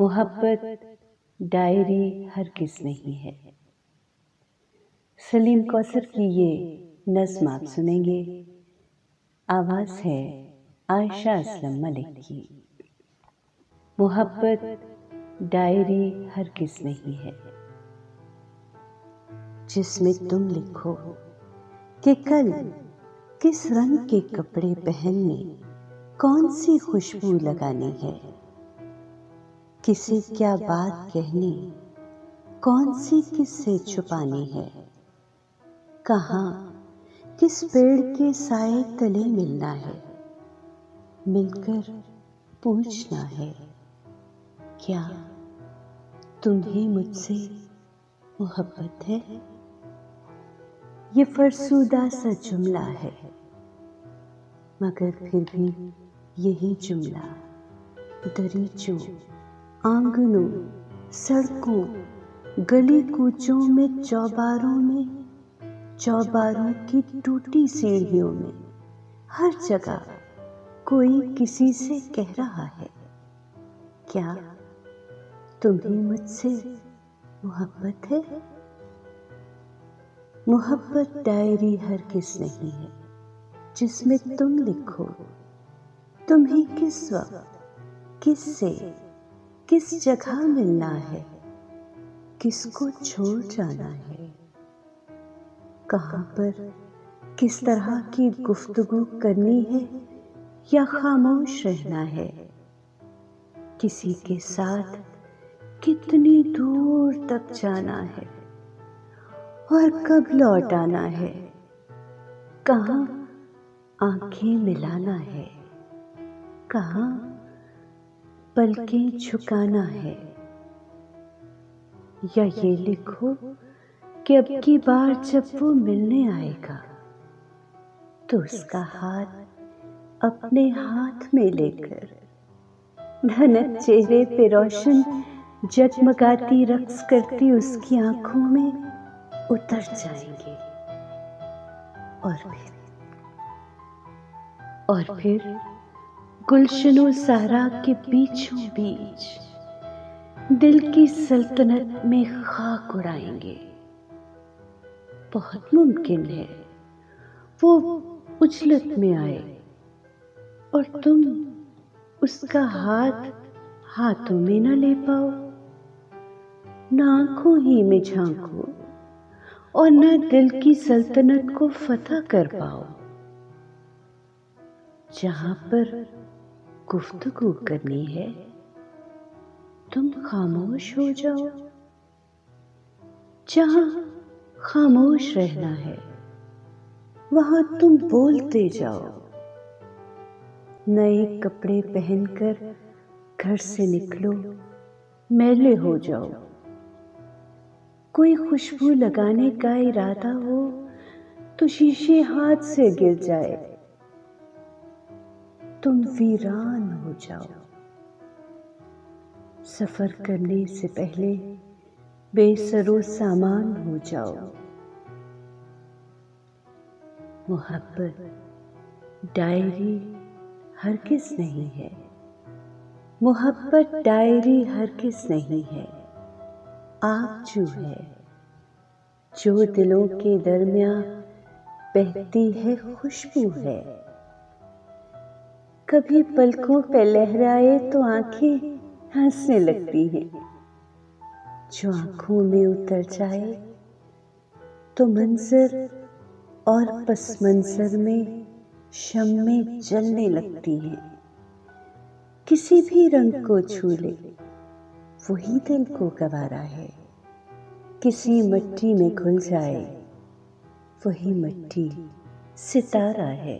मोहब्बत डायरी हरगिज़ नहीं है। सलीम कौसर की ये नज़्म आप सुनेंगे। आवाज़ है आयशा असलम मलिक की। मोहब्बत डायरी हरगिज़ नहीं है, जिसमें तुम लिखो कि कल किस रंग के कपड़े पहनने, कौन सी खुशबू लगानी है, किसे क्या बात कहनी, कौन सी किससे छुपानी है, कहाँ किस पेड़ के साए तले मिलना है, मिलकर पूछना है क्या तुम्हें मुझसे मोहब्बत है। ये फरसुदा सा जुमला है, मगर फिर भी यही जुमला दरीचों, आंगनों, सड़कों, गली कूचों में, चौबारों की टूटी सीढ़ियों में, हर जगह कोई किसी से कह रहा है क्या तुम्हें मुझसे मोहब्बत है। मोहब्बत डायरी हरगिज़ नहीं है, जिसमें तुम लिखो तुम्हें किस वक्त, किससे, किस जगह मिलना है, किसको छोड़ जाना है, कहाँ पर किस तरह की गुफ्तगू करनी है या खामोश रहना है, किसी के साथ कितनी दूर तक जाना है और कब लौट आना है, कहाँ आंखें मिलाना है, कहाँ पलकें झुकाना है, या ये लिखो कि अब की बार जब वो मिलने आएगा तो उसका हाथ अपने हाथ में लेकर ननक चेहरे पे रोशन जगमगाती रक्स करती उसकी आंखों में उतर जाएंगे, और फिर गुलशनो सहरा के बीचों बीच दिल की सल्तनत में खाक उड़ाएंगे। बहुत मुमकिन है वो उछलत में आए और तुम उसका हाथ हाथों में न ले पाओ, न आंखों ही में झांको और न दिल की सल्तनत को फतह कर पाओ। जहां पर गुफ्तगू करनी है तुम खामोश हो जाओ, जहां खामोश रहना है वहां तुम बोलते जाओ। नए कपड़े पहनकर घर से निकलो, मैले हो जाओ। कोई खुशबू लगाने का इरादा हो तो शीशे हाथ से गिर जाए, तुम वीरान हो जाओ। सफर करने से पहले बेसरो सामान हो जाओ। मोहब्बत डायरी हरगिज़ नहीं है, मोहब्बत डायरी हरगिज़ नहीं है। आग जो है, जो दिलों के दरमियां बहती है, खुशबू है। कभी पलकों पे लहराए तो आंखें हंसने लगती हैं, जो आंखों में उतर जाए तो मंजर और पस मंजर में शम्में जलने लगती हैं। किसी भी रंग को छू ले वही दिल को गवारा है, किसी मिट्टी में घुल जाए वही मिट्टी सितारा है।